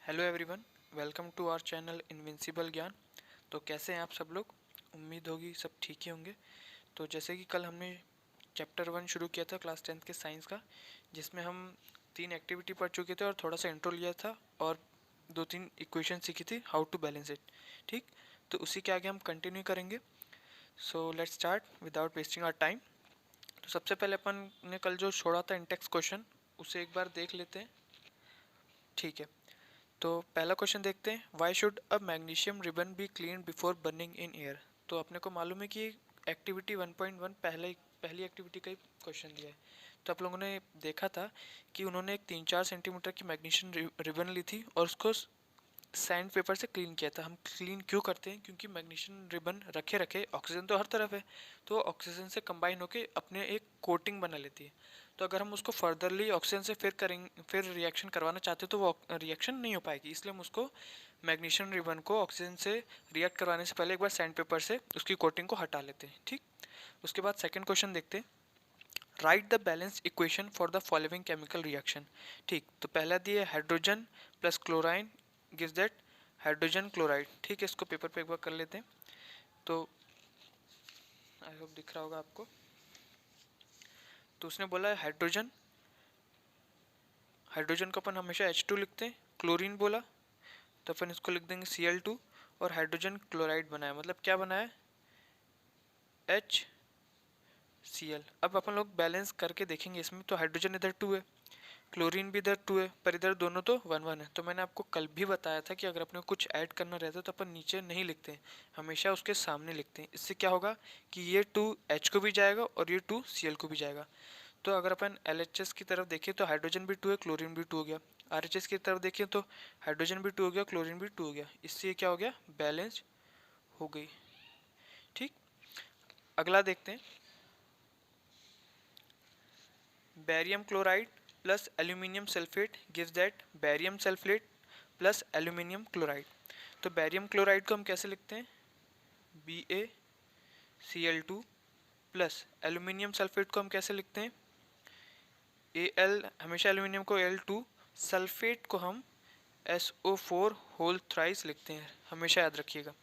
Hello everyone, welcome to our channel Invincible Gyan. तो कैसे हैं आप सब लोग? उम्मीद होगी सब ठीक ही होंगे। तो जैसे कि कल हमने चैप्टर 1 शुरू किया था क्लास 10th के साइंस का, जिसमें हम 3 एक्टिविटी पढ़ चुके थे और थोड़ा सा इंट्रो लिया था और 2-3 इक्वेशन सीखी थी हाउ टू बैलेंस इट। ठीक, तो उसी के आगे हम कंटिन्यू करेंगे। So let's start without wasting our time. तो सबसे पहले अपन ने कल जो छोड़ा था इंटेक्स क्वेश्चन, उसे एक बार देख लेते हैं। ठीक है, तो पहला क्वेश्चन देखते हैं, why should a magnesium ribbon be clean before burning in air. तो अपने को मालूम है कि एक्टिविटी 1.1 पहली एक्टिविटी का ही क्वेश्चन दिया है। तो आप लोगों ने देखा था कि उन्होंने एक 3-4 सेंटीमीटर की मैग्नीशियम रिबन ली थी और उसको सैंड पेपर से क्लीन किया था। हम क्लीन क्यों करते हैं? क्योंकि मैग्नीशियम रिबन रखे रखे ऑक्सीजन तो हर तरफ है, तो ऑक्सीजन से कंबाइन होकर अपने एक कोटिंग बना लेती है। तो अगर हम उसको फर्दरली ऑक्सीजन से फिर रिएक्शन करवाना चाहते हैं तो वो रिएक्शन नहीं हो पाएगी। इसलिए हम उसको मैग्नीशियम रिबन को ऑक्सीजन से रिएक्ट करवाने से पहले एक बार सैंड पेपर से उसकी कोटिंग को हटा लेते हैं। ठीक, उसके बाद सेकेंड क्वेश्चन देखते हैं, right the balance equation for the following chemical reaction. ठीक, तो पहला दिया hydrogen plus chlorine gives that hydrogen chloride. ठीक है, इसको पेपर पे एक बार कर लेते हैं। तो आई होप दिख रहा होगा आपको। तो उसने बोला है हाइड्रोजन, हाइड्रोजन को अपन हमेशा H2 लिखते हैं। क्लोरीन बोला तो अपन इसको लिख देंगे Cl2। और हाइड्रोजन क्लोराइड बनाया, मतलब क्या बनाया? HCl। अब अपन लोग बैलेंस करके देखेंगे इसमें, तो हाइड्रोजन इधर 2 है, क्लोरीन भी इधर 2 है, पर इधर दोनों तो 1-1 है। तो मैंने आपको कल भी बताया था कि अगर अपने को कुछ ऐड करना रहता है तो अपन नीचे नहीं लिखते हैं, हमेशा उसके सामने लिखते हैं। इससे क्या होगा कि ये 2 H को भी जाएगा और ये 2 Cl को भी जाएगा। तो अगर अपन LHS की तरफ देखें तो हाइड्रोजन भी 2 है, क्लोरीन भी 2 हो गया। RHS की तरफ देखें तो हाइड्रोजन भी 2 हो गया, क्लोरीन भी 2 हो गया। इससे ये क्या हो गया? बैलेंस हो गई। ठीक, अगला देखते हैं, barium chloride plus aluminium sulphate gives that barium sulphate plus aluminium chloride. तो बैरियम क्लोराइड को हम कैसे लिखते हैं? BaCl2 प्लस एल्यूमिनियम सल्फेट को हम कैसे लिखते हैं? Al, हमेशा एल्यूमिनियम को Al2, सल्फेट को हम SO4 होल थ्राइस लिखते हैं, हमेशा याद रखिएगा।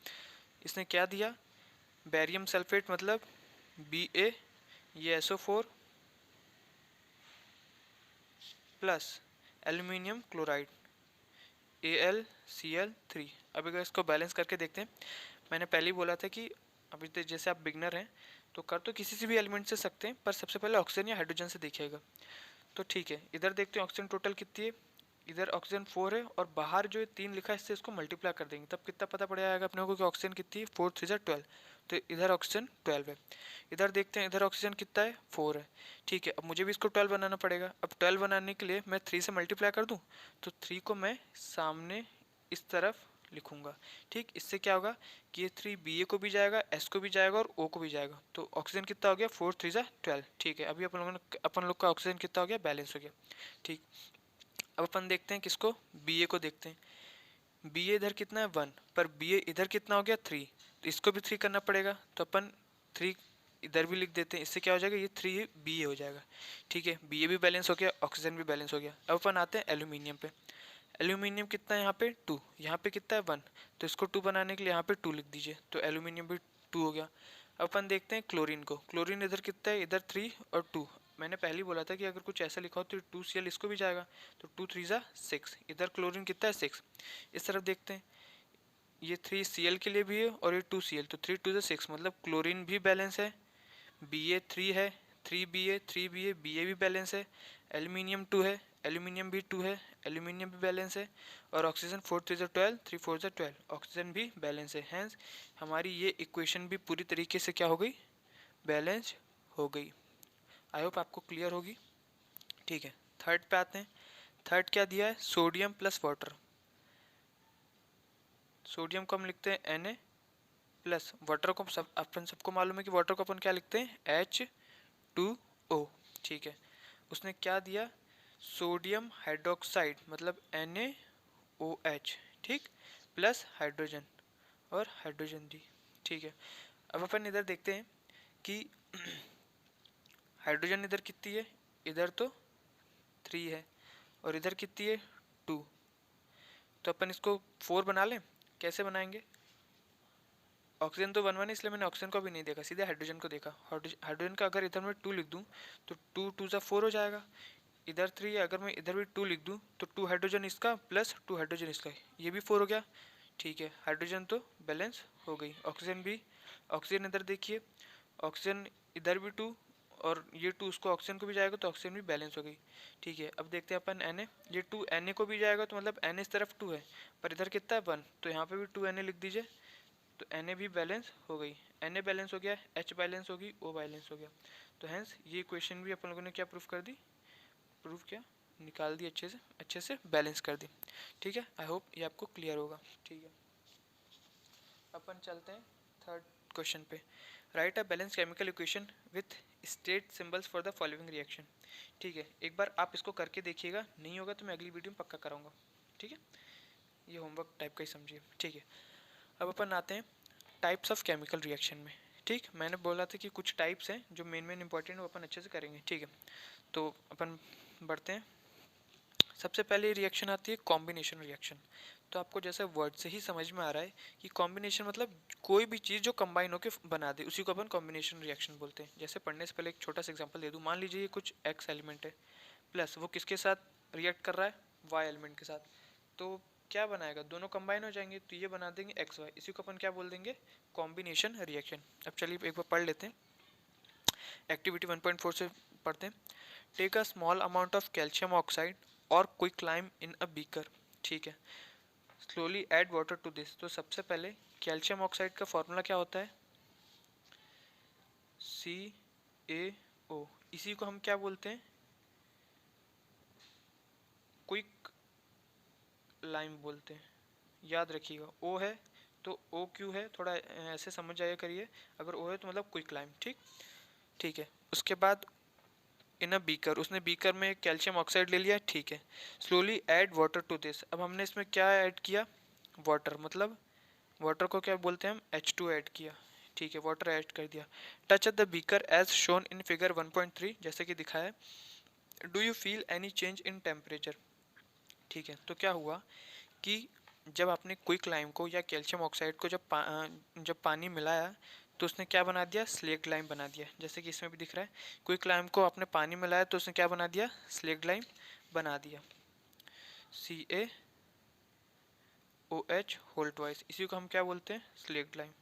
इसने क्या दिया? बैरियम सल्फेट मतलब Ba, ये SO4 plus aluminium chloride AlCl3। अब अगर इसको बैलेंस करके देखते हैं, मैंने पहले ही बोला था कि अभी तो जैसे आप बिगनर हैं तो कर तो किसी से भी एलिमेंट से सकते हैं, पर सबसे पहले ऑक्सीजन या हाइड्रोजन से देखिएगा। तो ठीक है, इधर देखते हैं ऑक्सीजन टोटल कितनी है। इधर ऑक्सीजन 4 है और बाहर जो 3 लिखा है इससे इसको मल्टीप्लाई कर देंगे, तब कितना पता पड़ जाएगा अपने को कि ऑक्सीजन कितनी है? 4 3 12। तो इधर ऑक्सीजन 12 है। इधर देखते हैं, इधर ऑक्सीजन कितना है? 4 है। ठीक है, अब मुझे भी इसको 12 बनाना पड़ेगा। अब 12 बनाने के लिए मैं 3 से मल्टीप्लाई कर दूँ, तो 3 को मैं सामने इस तरफ लिखूंगा। ठीक, इससे क्या होगा कि ये 3 Ba को भी जाएगा, S को भी जाएगा और O को भी जाएगा। तो ऑक्सीजन कितना हो गया? 4 3 12। ठीक है, अभी अपन लोग का ऑक्सीजन कितना हो गया? बैलेंस हो गया। ठीक, अब अपन देखते हैं किसको? Ba को देखते हैं। Ba इधर कितना है? 1, पर Ba इधर कितना हो गया? 3। तो इसको भी 3 करना पड़ेगा, तो अपन 3 इधर भी लिख देते हैं। इससे क्या हो जाएगा? ये 3 Ba हो जाएगा। ठीक है, Ba भी बैलेंस हो गया, ऑक्सीजन भी बैलेंस हो गया। अब अपन आते हैं एल्यूमिनियम पे। एल्यूमिनियम कितना है यहाँ पे? 2। यहाँ पे कितना है? 1। तो इसको 2 बनाने के लिए यहाँ पे 2 लिख दीजिए, तो एल्यूमिनियम भी 2 हो गया। अब अपन देखते हैं क्लोरीन को। क्लोरीन इधर कितना है? इधर 3 और 2। मैंने पहले ही बोला था कि अगर कुछ ऐसा लिखा हो तो 2Cl इसको भी जाएगा, तो 2 3 6। इधर क्लोरीन कितना है? 6। इस तरफ देखते हैं, ये 3Cl के लिए भी है और ये 2Cl, तो 3 2 6, मतलब क्लोरीन भी बैलेंस है। Ba 3 है, 3Ba Ba भी बैलेंस है। एल्यूमिनियम 2 है, एल्यूमिनियम भी 2 है, एल्यूमिनियम भी बैलेंस है। और ऑक्सीजन 4 3 12, 3 4 12, ऑक्सीजन भी बैलेंस है। हैंस हमारी ये इक्वेशन भी पूरी तरीके से क्या हो गई? बैलेंस हो गई। आई होप आपको क्लियर होगी। ठीक है, थर्ड पे आते हैं। थर्ड क्या दिया है? Sodium plus water. सोडियम को हम लिखते हैं Na प्लस वाटर को अपन सबको मालूम है कि वाटर को अपन क्या लिखते हैं? H2O। ठीक है, उसने क्या दिया? सोडियम हाइड्रोक्साइड मतलब NaOH। ठीक, प्लस हाइड्रोजन, और हाइड्रोजन दी। ठीक है, अब अपन इधर देखते हैं कि हाइड्रोजन इधर कितनी है? इधर तो 3 है और इधर कितनी है? 2। तो अपन इसको 4 बना लें। कैसे बनाएंगे, ऑक्सीजन तो 1 1 है, इसलिए मैंने ऑक्सीजन को भी नहीं देखा, सीधे हाइड्रोजन को देखा। हाइड्रोजन का अगर इधर मैं 2 लिख दूँ तो 2 2 सा 4 हो जाएगा। इधर 3 है, अगर मैं इधर भी 2 लिख दूँ तो 2 हाइड्रोजन इसका प्लस 2 हाइड्रोजन इसका, ये भी 4 हो गया। ठीक है, हाइड्रोजन तो बैलेंस हो गई। ऑक्सीजन भी, ऑक्सीजन इधर देखिए, ऑक्सीजन इधर भी 2 और ये 2 उसको ऑक्सीजन को भी जाएगा तो ऑक्सीजन भी बैलेंस हो गई। ठीक है, अब देखते हैं अपन Na, ये 2 Na को भी जाएगा तो मतलब Na इस तरफ 2 है, पर इधर कितना है 1, तो यहाँ पे भी 2 Na लिख दीजिए, तो Na भी बैलेंस हो गई। Na बैलेंस हो गया, H बैलेंस होगी, O बैलेंस हो गया। तो हैंस ये इक्वेशन भी अपन लोगों ने क्या प्रूफ कर दी, प्रूफ क्या निकाल दी, अच्छे से बैलेंस कर दी। ठीक है, आई होप ये आपको क्लियर होगा। ठीक है, अपन चलते हैं थर्ड क्वेश्चन पे। Right a balance chemical equation with state symbols for the following reaction. ठीक है, एक बार आप इसको करके देखिएगा, नहीं होगा तो मैं अगली वीडियो में पक्का कराऊंगा। ठीक है, ये होमवर्क टाइप का ही समझिए। ठीक है, अब अपन आते हैं टाइप्स ऑफ केमिकल रिएक्शन में। ठीक, मैंने बोला था कि कुछ टाइप्स हैं जो मेन इंपॉर्टेंट, वो अपन अच्छे से करेंगे। ठीक है, तो अपन बढ़ते हैं। सबसे पहले रिएक्शन आती है कॉम्बिनेशन रिएक्शन। तो आपको जैसे वर्ड से ही समझ में आ रहा है कि कॉम्बिनेशन मतलब कोई भी चीज़ जो कंबाइन होकर बना दे, उसी को अपन कॉम्बिनेशन रिएक्शन बोलते हैं। जैसे पढ़ने से पहले एक छोटा सा एग्जांपल दे दूँ, मान लीजिए ये कुछ एक्स एलिमेंट है, प्लस वो किसके साथ रिएक्ट कर रहा है, वाई एलिमेंट के साथ, तो क्या बनाएगा, दोनों कंबाइन हो जाएंगे, तो ये बना देंगे एक्स वाई, इसी को अपन क्या बोल देंगे, कॉम्बिनेशन रिएक्शन। अब चलिए एक बार पढ़ लेते हैं, एक्टिविटी 1.4 से पढ़ते हैं। Take a small amount of calcium oxide और क्विकलाइम इन अ बीकर। ठीक है, slowly add water to this. तो सबसे पहले कैल्शियम ऑक्साइड का फॉर्मूला क्या होता है, CaO, इसी को हम क्या बोलते हैं, क्विक लाइम बोलते हैं। याद रखिएगा, O है तो O क्यों है, थोड़ा ऐसे समझ जाया करिए, अगर O है तो मतलब क्विक लाइम। ठीक, ठीक है, उसके बाद इन अ बीकर, उसने बीकर में कैल्शियम ऑक्साइड ले लिया। ठीक है, slowly add water to this. अब हमने इसमें क्या ऐड किया, वाटर, मतलब वाटर को क्या बोलते हैं हम, H2 ऐड किया। ठीक है, वाटर ऐड कर दिया। Touch the beaker as shown in figure 1.3, जैसे कि दिखाया है। Do you feel any change in temperature. ठीक है, तो क्या हुआ कि जब आपने क्विक लाइम को या कैल्शियम ऑक्साइड को जब पानी मिलाया तो उसने क्या बना दिया, स्लेक्ट लाइम बना दिया। जैसे कि इसमें भी दिख रहा है, क्विक लाइम को आपने पानी मिलाया तो उसने क्या बना दिया, स्लेक्ट लाइम बना दिया, CaOH होल ट्वाइस, इसी को हम क्या बोलते हैं, स्लेक्ट लाइम।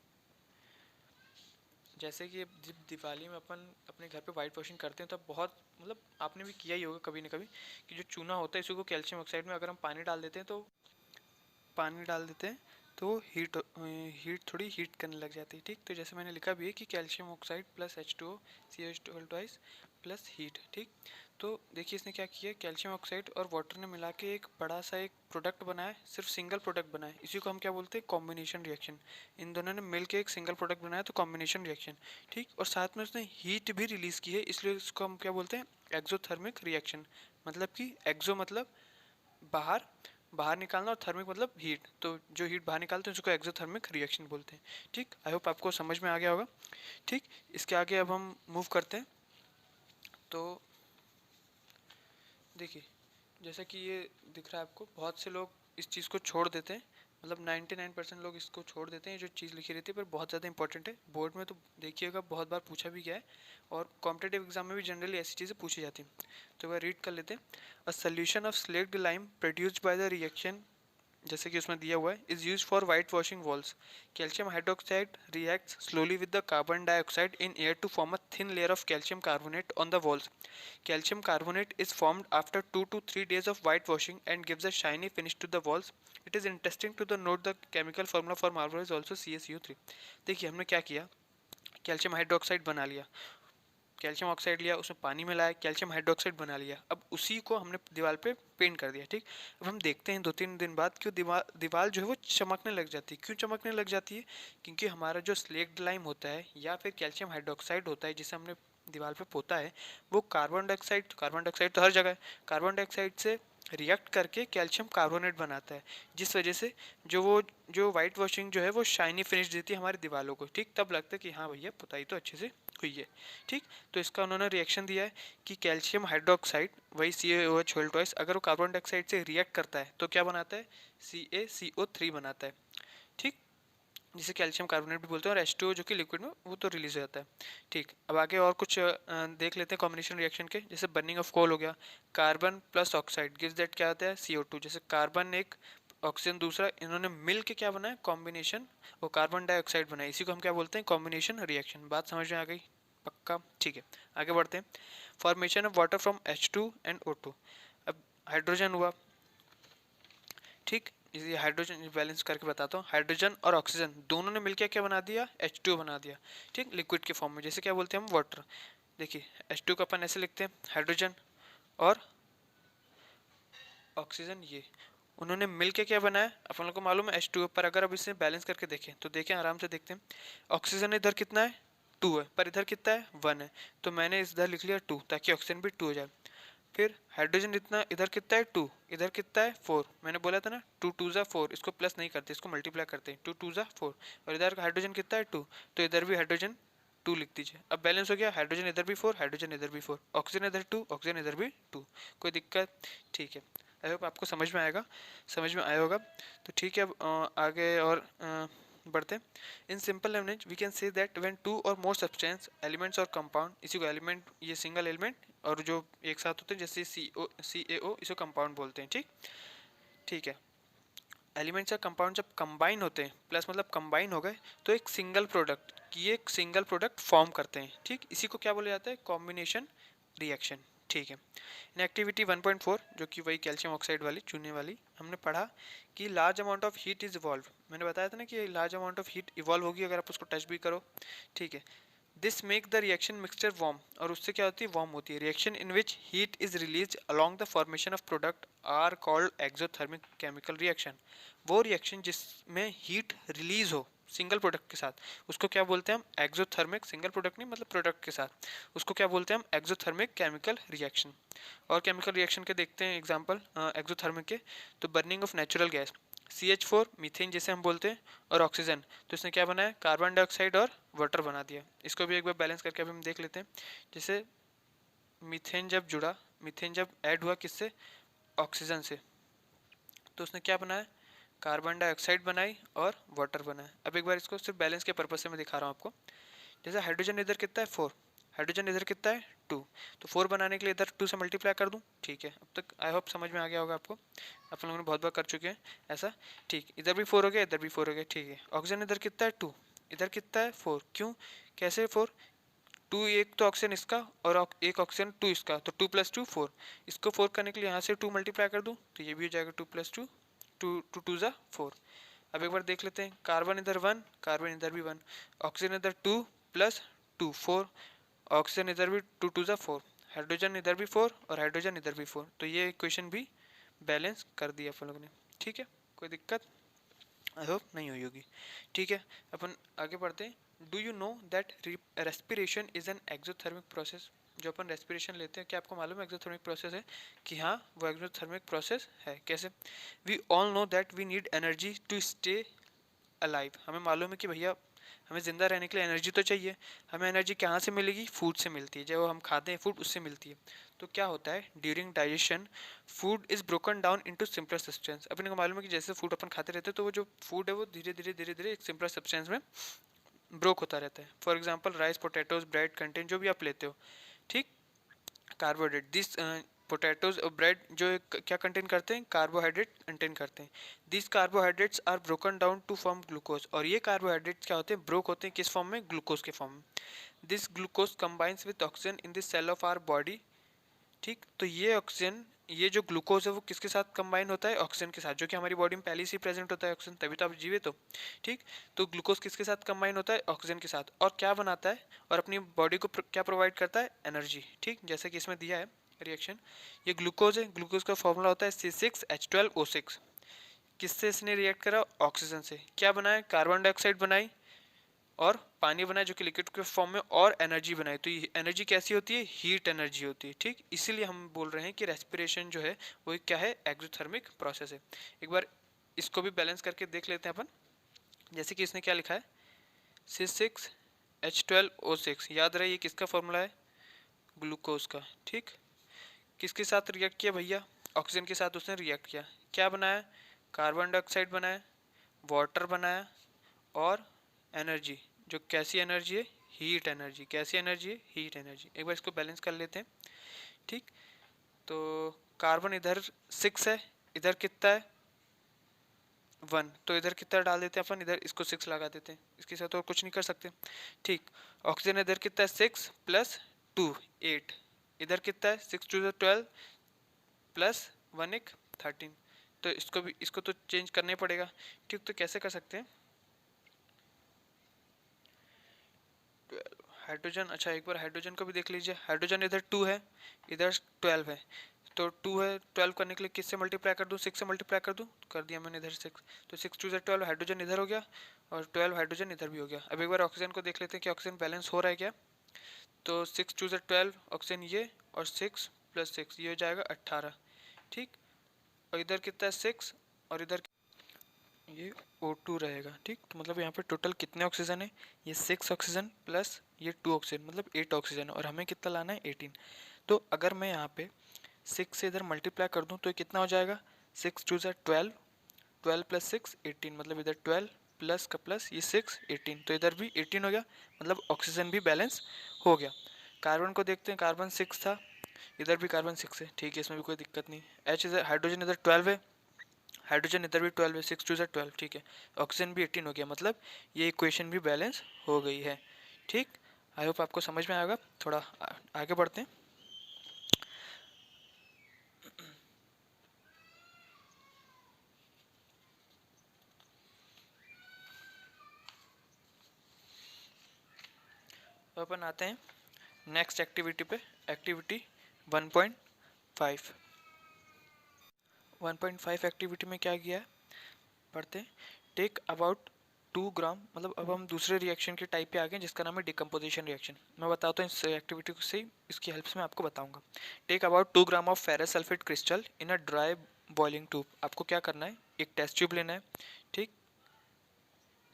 जैसे कि जब दिवाली में अपन अपने घर पे वाइट वॉशिंग करते हैं तो बहुत, मतलब आपने भी किया ही होगा कभी ना कभी, कि जो चूना होता है इसी को कैल्शियम ऑक्साइड में अगर हम पानी डाल देते हैं तो हीट थोड़ी हीट करने लग जाती है। ठीक, तो जैसे मैंने लिखा भी है कि calcium oxide plus H2O CH2 twice plus heat. ठीक, तो देखिए इसने क्या किया, कैल्शियम ऑक्साइड और वाटर ने मिला के एक बड़ा सा एक प्रोडक्ट बनाया, सिर्फ सिंगल प्रोडक्ट बनाया, इसी को हम क्या बोलते हैं, कॉम्बिनेशन रिएक्शन। इन दोनों ने मिल के एक सिंगल प्रोडक्ट बनाया तो कॉम्बिनेशन रिएक्शन। ठीक, और साथ में उसने हीट भी रिलीज़ की है, इसलिए इसको हम क्या बोलते हैं, एक्सोथर्मिक रिएक्शन। मतलब कि एक्सो मतलब बाहर, बाहर निकालना, और थर्मिक मतलब हीट, तो जो हीट बाहर निकालते हैं उसको एक्सोथर्मिक रिएक्शन बोलते हैं। ठीक, आई होप आपको समझ में आ गया होगा। ठीक, इसके आगे अब हम मूव करते हैं। तो देखिए जैसा कि ये दिख रहा है आपको, बहुत से लोग इस चीज़ को छोड़ देते हैं, मतलब 99% लोग इसको छोड़ देते हैं, जो चीज़ लिखी रहती है, पर बहुत ज़्यादा इंपॉर्टेंट है। बोर्ड में तो देखिएगा बहुत बार पूछा भी गया है, और कॉम्पिटेटिव एग्जाम में भी जनरली ऐसी चीज़ें पूछी जाती हैं। तो वह रीड कर लेते हैं। A solution of slaked lime produced by the reaction, जैसे कि उसमें दिया हुआ है, is use for white washing walls. Calcium hydroxide reacts slowly with the carbon dioxide in air to form a thin layer of calcium carbonate on the walls. Calcium carbonate is formed after 2 to 3 days of whitewashing and gives a shiny finish to the walls. It is interesting to note the chemical formula for marble is also CaCO3. देखिए हमने क्या किया, calcium hydroxide बना लिया, calcium oxide लिया, उसमें पानी मिलाया, कैल्शियम हाइड्रोक्साइड बना लिया, अब उसी को हमने दीवार पे पेंट कर दिया। ठीक, अब हम देखते हैं 2-3 दिन बाद क्यों दीवार जो है वो चमकने लग जाती है। क्यों चमकने लग जाती है, क्योंकि हमारा जो स्लेक्ड लाइम होता है या फिर कैल्शियम हाइड्रोक्साइड होता है जिसे हमने दीवार पे पोता है, वो कार्बन डाइऑक्साइड तो हर जगह है, कार्बन डाइऑक्साइड से रिएक्ट करके कैल्शियम कार्बोनेट बनाता है, जिस वजह से जो वाइट वॉशिंग जो है वो शाइनी फिनिश देती है हमारी दीवारों को। ठीक, तब लगता है कि हाँ भैया पुताई तो अच्छे से हुई है। ठीक, तो इसका उन्होंने रिएक्शन दिया है कि कैल्शियम हाइड्रोक्साइड, वही CaOH, अगर वो कार्बन डाइऑक्साइड से रिएक्ट करता है तो क्या बनाता है, CaCO3 बनाता है। ठीक, जिसे कैल्शियम कार्बोनेट भी बोलते हैं, और H2O जो कि लिक्विड में वो तो रिलीज हो जाता है। ठीक, अब आगे और कुछ देख लेते हैं कॉम्बिनेशन रिएक्शन के। जैसे बर्निंग ऑफ कोल हो गया, carbon plus oxide gives that क्या होता है, CO2। जैसे कार्बन एक, ऑक्सीजन दूसरा, इन्होंने मिल के क्या बनाया, कॉम्बिनेशन, वो कार्बन डाइऑक्साइड बनाया। इसी को हम क्या बोलते हैं, कॉम्बिनेशन रिएक्शन। बात समझ में आ गई, पक्का? ठीक है, आगे बढ़ते हैं। Formation of water from H2 and O2। अब हाइड्रोजन हुआ, ठीक, इसे हाइड्रोजन बैलेंस करके बताता हूँ। हाइड्रोजन और ऑक्सीजन दोनों ने मिलकर क्या बना दिया, H2O बना दिया। ठीक, लिक्विड के फॉर्म में, जैसे क्या बोलते हैं हम, वाटर। देखिए H2 को अपन ऐसे लिखते हैं, हाइड्रोजन और ऑक्सीजन, ये उन्होंने मिलके क्या बनाया, अपन लोग को मालूम है H2O। पर अगर अब इसे बैलेंस करके देखें तो देखें, आराम से देखते हैं। ऑक्सीजन इधर कितना है, 2 है, पर इधर कितना है, 1 है। तो मैंने इधर लिख लिया 2, ताकि ऑक्सीजन भी 2 हो जाए। फिर हाइड्रोजन इतना, इधर कितना है 2, इधर कितना है 4। मैंने बोला था ना 2 2 ज़ा 4, इसको प्लस नहीं करते, इसको मल्टीप्लाई करते हैं, 2 2 ज़ा 4। और इधर हाइड्रोजन कितना है 2, तो इधर भी हाइड्रोजन 2 लिख दीजिए। अब बैलेंस हो गया, हाइड्रोजन इधर भी 4, हाइड्रोजन इधर भी 4, ऑक्सीजन इधर 2, ऑक्सीजन इधर भी 2। कोई दिक्कत? ठीक है, आई होप आपको समझ में आएगा, समझ में आया होगा। तो ठीक है, अब आगे और बढ़ते हैं। In simple language we can say that when two और मोर सब्सटेंस एलिमेंट्स और कंपाउंड, इसी को एलिमेंट, ये सिंगल एलिमेंट, और जो एक साथ होते हैं जैसे CaO, इसको कंपाउंड बोलते हैं। ठीक, ठीक है। एलिमेंट्स या कंपाउंड जब कंबाइन होते हैं, प्लस मतलब कंबाइन हो गए, तो एक सिंगल प्रोडक्ट की, एक सिंगल प्रोडक्ट फॉर्म करते हैं। ठीक, इसी को क्या बोला जाता है, कॉम्बिनेशन रिएक्शन। ठीक है। इन एक्टिविटी 1.4, जो कि वही कैल्शियम ऑक्साइड वाली, चूने वाली, हमने पढ़ा कि large amount of heat is evolve. मैंने बताया था ना कि large amount of heat evolve होगी अगर आप उसको टच भी करो। ठीक है, this make the reaction mixture warm, और उससे क्या होती है, वार्म होती है। Reaction in which heat is release along the formation of product are called exothermic chemical reaction. वो रिएक्शन जिसमें हीट रिलीज हो सिंगल प्रोडक्ट के साथ, उसको क्या बोलते हैं हम, एक्सोथर्मिक। सिंगल प्रोडक्ट नहीं, मतलब प्रोडक्ट के साथ, उसको क्या बोलते हैं हम, एक्सोथर्मिक केमिकल रिएक्शन। और केमिकल रिएक्शन के देखते हैं एग्जांपल एक्सोथर्मिक के। तो burning of natural gas, CH4 methane जैसे हम बोलते हैं, और ऑक्सीजन, तो इसने क्या बनाया, कार्बन डाइऑक्साइड और वाटर बना दिया। इसको भी एक बार बैलेंस करके अभी हम देख लेते हैं। जैसे मीथेन जब जुड़ा, मीथेन जब ऐड हुआ किससे, ऑक्सीजन से, तो उसने क्या बनाया, कार्बन डाइऑक्साइड बनाई और वाटर बनाया। अब एक बार इसको सिर्फ बैलेंस के पर्पज से मैं दिखा रहा हूँ आपको। जैसे हाइड्रोजन इधर कितना है 4, हाइड्रोजन इधर कितना है 2, तो 4 बनाने के लिए इधर 2 से मल्टीप्लाई कर दूँ। ठीक है, अब तक आई होप समझ में आ गया होगा आपको, अपन लोगों ने बहुत बार कर चुके हैं ऐसा। ठीक, इधर भी 4 हो गया, इधर भी 4 हो गया। ठीक है, ऑक्सीजन इधर कितना है 2, इधर कितना है 4, क्यों, कैसे 4, 2, एक तो ऑक्सीजन इसका और एक ऑक्सीजन 2 इसका, तो 2 + 2 4। इसको 4 करने के लिए यहाँ से 2 मल्टीप्लाई कर दूँ, तो ये भी हो जाएगा 2 + 2, 2 2 2 ज़ा 4। अब एक बार देख लेते हैं, कार्बन इधर 1, कार्बन इधर भी 1, ऑक्सीजन इधर 2 + 2 4, ऑक्सीजन इधर भी 2 2 ज़ा 4, हाइड्रोजन इधर भी 4 और हाइड्रोजन इधर भी 4। तो ये इक्वेशन भी बैलेंस कर दिया अपन लोगों ने। ठीक है, कोई दिक्कत आई होप नहीं हुई होगी। ठीक है, अपन आगे बढ़ते हैं। Do you know that respiration is an exothermic process. जो अपन रेस्पिरेशन लेते हैं, क्या आपको मालूम है एक्सोथर्मिक प्रोसेस है, कि हाँ वो एक्सोथर्मिक प्रोसेस है। कैसे, we all know that we need energy to stay alive. हमें मालूम है कि भैया हमें ज़िंदा रहने के लिए एनर्जी तो चाहिए। हमें एनर्जी कहाँ से मिलेगी, फूड से मिलती है, जब हम खाते हैं फूड उससे मिलती है। तो क्या होता है, during digestion food is broken down into simpler substance. अपने को मालूम है कि जैसे फूड अपन खाते रहते हैं, तो वो जो फूड है वो धीरे धीरे धीरे धीरे एक सिंपलर सब्सटेंस में ब्रोक होता रहता है। For example rice, potatoes, bread content जो भी आप लेते हो, ठीक, कार्बोहाइड्रेट, दिस पोटैटोज और ब्रेड जो क्या कंटेन करते हैं, कार्बोहाइड्रेट कंटेन करते हैं। This carbohydrates are broken down to form glucose, और ये कार्बोहाइड्रेट्स क्या होते हैं, ब्रोक होते हैं किस फॉर्म में, ग्लूकोज के फॉर्म में। This glucose combines with oxygen in this cell of our body. ठीक, तो ये ऑक्सीजन, ये जो ग्लूकोज है वो किसके साथ कंबाइन होता है, ऑक्सीजन के साथ, जो कि हमारी बॉडी में पहले से प्रेजेंट होता है ऑक्सीजन, तभी तो आप जीवित हो। ठीक, तो ग्लूकोज किसके साथ कंबाइन होता है, ऑक्सीजन के साथ, और क्या बनाता है, और अपनी बॉडी को क्या प्रोवाइड करता है, एनर्जी। ठीक, जैसे कि इसमें दिया है रिएक्शन, ये ग्लूकोज है, ग्लूकोज का फॉर्मूला होता है C6H12O6। किससे इसने रिएक्ट करा, ऑक्सीजन से। क्या बनाया, कार्बन डाइऑक्साइड बनाई, और पानी बनाए जो कि लिक्विड के फॉर्म में, और एनर्जी बनाए। तो ये एनर्जी कैसी होती है? हीट एनर्जी होती है, ठीक। इसीलिए हम बोल रहे हैं कि रेस्पिरेशन जो है वो क्या है? एक्सोथर्मिक प्रोसेस है। एक बार इसको भी बैलेंस करके देख लेते हैं अपन। जैसे कि इसने क्या लिखा है, C6H12O6। याद रहे ये किसका फॉर्मूला है? ग्लूकोज का, ठीक। किसके साथ रिएक्ट किया भैया? ऑक्सीजन के साथ उसने रिएक्ट किया। क्या बनाया? कार्बन डाइऑक्साइड बनाया, वाटर बनाया, और एनर्जी, जो कैसी एनर्जी है? Heat energy. कैसी एनर्जी है? Heat energy. एक बार इसको बैलेंस कर लेते हैं, ठीक। तो कार्बन इधर 6 है, इधर कितना है? 1। तो इधर कितना डाल देते हैं अपन? इधर इसको 6 लगा देते हैं, इसके साथ और कुछ नहीं कर सकते, ठीक। ऑक्सीजन इधर कितना है? 6 + 2 8। इधर कितना है? 6 × 2 = 12 + 1 = 13। तो इसको तो चेंज करना ही पड़ेगा, ठीक। तो कैसे कर सकते हैं? हाइड्रोजन, अच्छा एक बार हाइड्रोजन को भी देख लीजिए। हाइड्रोजन इधर 2 है, इधर 12 है। तो 2 है, 12 करने के लिए किससे मल्टीप्लाई कर दूं? 6 से मल्टीप्लाई कर दूं? कर दिया मैंने इधर 6। तो 6 × 2 = 12, हाइड्रोजन इधर हो गया और 12 हाइड्रोजन इधर भी हो गया। अब एक बार ऑक्सीजन को देख लेते हैं कि ऑक्सीजन बैलेंस हो रहा है क्या। तो 6 × 2 = 12 ऑक्सीजन ये, और 6 + 6 ये हो जाएगा 18, ठीक। और इधर कितना है? 6, और इधर ये O2 रहेगा, ठीक। तो मतलब यहाँ पे टोटल कितने ऑक्सीजन है? ये 6 ऑक्सीजन प्लस ये 2 ऑक्सीजन, मतलब 8 ऑक्सीजन है, और हमें कितना लाना है? 18। तो अगर मैं यहाँ पे 6 से इधर मल्टीप्लाई कर दूँ तो ये कितना हो जाएगा? 6 × 2 = 12, 12 + 6 18, मतलब इधर 12 प्लस का प्लस ये 6 18, तो इधर भी 18 हो गया, मतलब ऑक्सीजन भी बैलेंस हो गया। कार्बन को देखते हैं, कार्बन 6 था, इधर भी कार्बन 6 है, ठीक है, इसमें भी कोई दिक्कत नहीं। H इधर, हाइड्रोजन इधर 12 है, हाइड्रोजन इधर भी 12 है, 6 × 2 = 12, ठीक है। ऑक्सीजन भी 18 हो गया, मतलब ये इक्वेशन भी बैलेंस हो गई है, ठीक। आई होप आपको समझ में आएगा। थोड़ा आगे बढ़ते हैं। तो अपन आते हैं नेक्स्ट एक्टिविटी पे, एक्टिविटी 1.5। 1.5 एक्टिविटी में क्या किया है पढ़ते हैं। टेक अबाउट 2 ग्राम, मतलब अब हम दूसरे रिएक्शन के टाइप पे आ गए जिसका नाम है डिकम्पोजिशन रिएक्शन। मैं बताता हूँ इस एक्टिविटी से ही, इसकी हेल्प से मैं आपको बताऊंगा। Take about 2 gram of ferrous sulphate crystal in a dry boiling tube. आपको क्या करना है? एक टेस्ट ट्यूब लेना है, ठीक।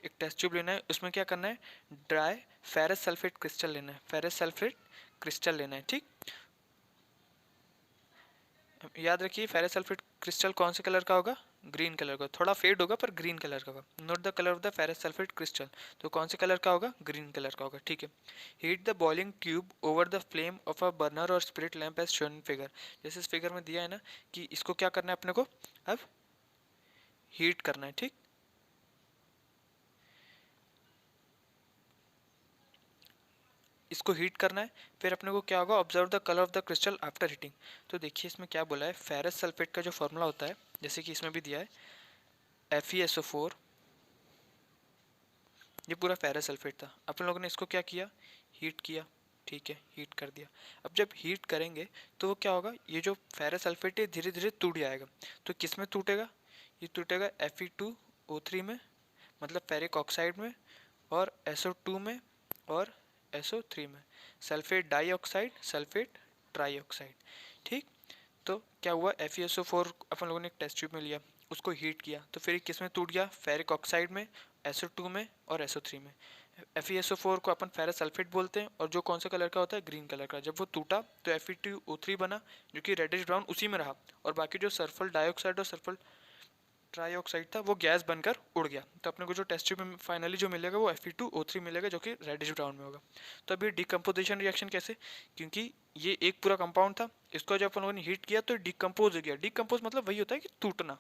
एक टेस्ट ट्यूब लेना है, उसमें क्या करना है? ड्राई फेरस सल्फेट क्रिस्टल लेना है, फेरस सल्फेट क्रिस्टल लेना है, ठीक। याद रखिए फेरस सल्फेट क्रिस्टल कौन से कलर का होगा? ग्रीन कलर का। थोड़ा फेड होगा पर ग्रीन कलर का होगा। Note the colour of the ferrous sulphate crystal. तो कौन से कलर का होगा? ग्रीन कलर का होगा, ठीक है। Heat the boiling tube over the flame of a burner और spirit lamp as shown in figure. जैसे इस फिगर में दिया है ना कि इसको क्या करना है अपने को? अब हीट करना है, ठीक। इसको हीट करना है, फिर अपने को क्या होगा? Observe the colour of the crystal after heating. तो देखिए इसमें क्या बोला है, फेरस सल्फेट का जो फॉर्मूला होता है, जैसे कि इसमें भी दिया है FeSO4, ये पूरा फेरस सल्फेट था। अपन लोगों ने इसको क्या किया? हीट किया, ठीक है, हीट कर दिया। अब जब हीट करेंगे तो वो क्या होगा? ये जो फेरस सल्फेट है धीरे धीरे टूट जाएगा। तो किस में टूटेगा? ये टूटेगा Fe2O3 में, मतलब फेरिक ऑक्साइड में, और SO2 में, और SO3 में। सल्फेट डाइऑक्साइड, सल्फेट ट्राईऑक्साइड, ठीक। तो क्या हुआ? FeSO4 अपन लोगों ने एक टेस्ट ट्यूब में लिया, उसको हीट किया, तो फिर किस में टूट गया? फेरिक ऑक्साइड में, SO2 में, और SO3 में। FeSO4 को अपन फेरस सल्फेट बोलते हैं, और जो कौन सा कलर का होता है? ग्रीन कलर का। जब वो टूटा तो Fe2O3 बना, जो कि रेडिश ब्राउन उसी में रहा, और बाकी जो सल्फर डाइऑक्साइड और सल्फर ट्राईऑक्साइड था वो गैस बनकर उड़ गया। तो अपने को जो टेस्ट ट्यूब में फाइनली जो मिलेगा वो Fe2O3 मिलेगा, जो कि रेडिश ब्राउन में होगा। तो अभी डिकम्पोजिशन रिएक्शन कैसे? क्योंकि ये एक पूरा कंपाउंड था, इसको जब अपन लोगों ने हीट किया तो डिकम्पोज हो गया। डिकम्पोज मतलब वही होता है कि टूटना,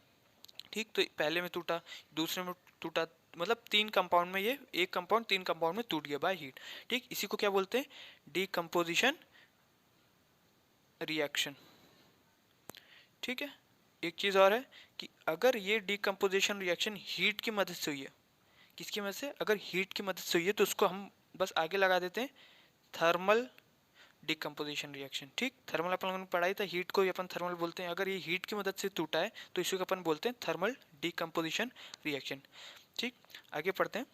ठीक। तो पहले में टूटा, दूसरे में टूटा, मतलब 3 कंपाउंड में, ये एक कंपाउंड 3 कंपाउंड में टूट गया बाय हीट, ठीक। इसी को क्या बोलते हैं? डिकम्पोजिशन रिएक्शन, ठीक है। एक चीज़ और है कि अगर ये डिकम्पोजिशन रिएक्शन हीट की मदद से हुई है, किसकी मदद से? अगर हीट की मदद से हुई है तो उसको हम बस आगे लगा देते हैं थर्मल डिकम्पोजिशन रिएक्शन, ठीक। थर्मल अपन लोगों ने पढ़ाई था, हीट को ही अपन थर्मल बोलते हैं। अगर ये हीट की मदद से टूटा है तो इसी को अपन बोलते हैं थर्मल डिकम्पोजिशन रिएक्शन, ठीक। आगे पढ़ते हैं।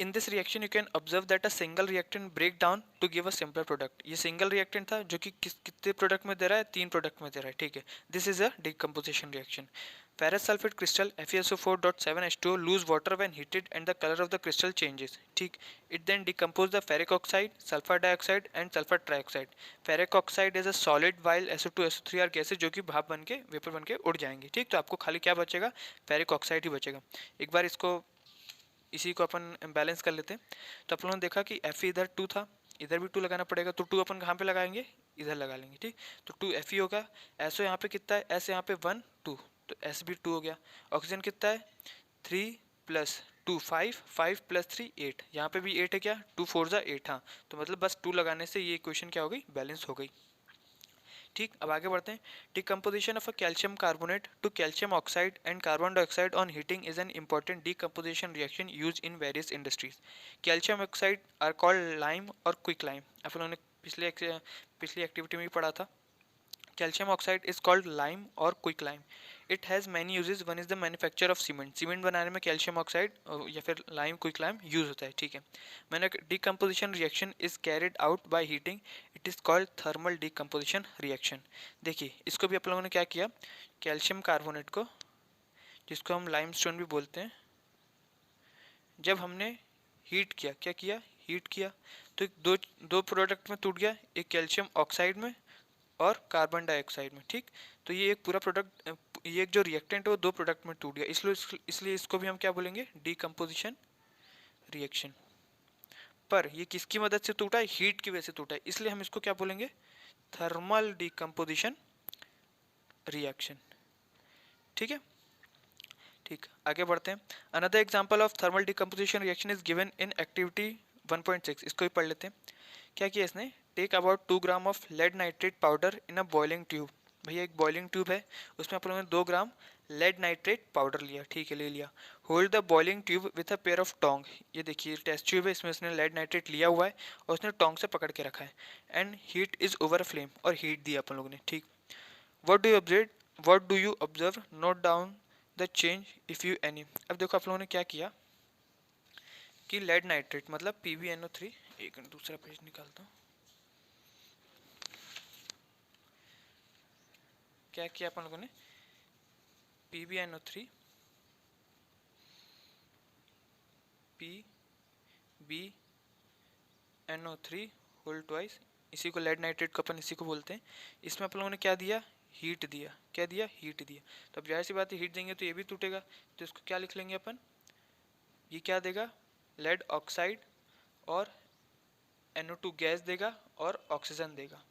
In this reaction you can observe that a single reactant break down to give a simple product. ये सिंगल रिएक्टेंट था जो कि कितने प्रोडक्ट में दे रहा है, 3 प्रोडक्ट में दे रहा है, ठीक है। This is a decomposition reaction. Ferrous sulphate crystal FeSO4.7H2O lose water when heated and the color of the crystal changes, ठीक। it then decompose the ferric oxide, sulfur dioxide and sulfur trioxide. ferric oxide is a solid while SO2 SO3 are gases जो कि भाप बन के vapour बन के उड़ जाएंगे, ठीक। तो आपको खाली क्या बचेगा, फेरिक ऑक्साइड ही बचेगा। एक बार इसको इसी को अपन बैलेंस कर लेते हैं। तो अपन लोगों ने देखा कि Fe इधर 2 था, इधर भी 2 लगाना पड़ेगा, तो 2 अपन कहाँ पे लगाएंगे, इधर लगा लेंगे, ठीक। तो 2 Fe होगा। SO यहाँ पे कितना है, S यहाँ पे 1 2, तो S भी 2 हो गया। ऑक्सीजन कितना है, 3 प्लस 2 5, 5 प्लस 3 8, यहाँ पे भी 8 है क्या, 2 4 जा 8, हाँ। तो मतलब बस 2 लगाने से ये इक्वेशन क्या हो गई, बैलेंस हो गई, ठीक। अब आगे बढ़ते हैं। Decomposition of a calcium carbonate to calcium oxide and carbon dioxide on heating is an important decomposition reaction use in various industries. Calcium oxide are called lime और क्विक लाइम। आप लोगों ने पिछली एक्टिविटी में भी पढ़ा था। Calcium oxide is called lime or quicklime. It has many uses. One is the manufacture of cement. Cement बनाने में कैल्शियम ऑक्साइड या फिर लाइम क्विकलाइम यूज होता है, ठीक है। मैंने decomposition reaction is carried out by heating, it is called thermal decomposition reaction. देखिए इसको भी आप लोगों ने क्या किया, कैल्शियम कार्बोनेट को, जिसको हम लाइमस्टोन भी बोलते हैं, जब हमने हीट किया, क्या किया, हीट किया, तो दो प्रोडक्ट में टूट गया, एक कैल्शियम ऑक्साइड में और कार्बन डाइऑक्साइड में, ठीक। तो ये एक पूरा प्रोडक्ट, ये एक जो रिएक्टेंट है वो 2 प्रोडक्ट में टूट गया, इसलिए इसको भी हम क्या बोलेंगे, डिकम्पोजिशन रिएक्शन। पर ये किसकी मदद से टूटा है, हीट की वजह से टूटा है, इसलिए हम इसको क्या बोलेंगे, थर्मल डिकम्पोजिशन रिएक्शन, ठीक है। ठीक, आगे बढ़ते हैं। Another example of thermal decomposition reaction is given in activity 1.6। इसको भी पढ़ लेते हैं। क्या किया इसने, take about 2 gram of lead nitrate powder in a boiling tube. भैया एक बॉइलिंग ट्यूब है, उसमें आप लोगों ने 2 ग्राम लेड नाइट्रेट पाउडर लिया, ठीक है, ले लिया। Hold the boiling tube with a pair of tong. ये देखिए टेस्ट ट्यूब है, इसमें उसने लेड नाइट्रेट लिया हुआ है और उसने टोंग से पकड़ के रखा है। And heat is over flame, और हीट दिया अपन लोगों ने, ठीक। What do you observe note down the change if you any. अब देखो आप लोगों ने क्या किया कि लेड नाइट्रेट मतलब PbNO3, एक मिनट दूसरा पेज निकालता हूँ। क्या किया अपन लोगों ने, PbNO3 PbNO3 होल ट्वाइस, इसी को लेड नाइट्रेट को अपन इसी को बोलते हैं। इसमें अपन लोगों ने क्या दिया, हीट दिया, क्या दिया, हीट दिया। तो अब जाहिर सी बात है हीट देंगे तो ये भी टूटेगा, तो इसको क्या लिख लेंगे अपन, ये क्या देगा, लेड ऑक्साइड और NO2 गैस देगा और ऑक्सीजन देगा,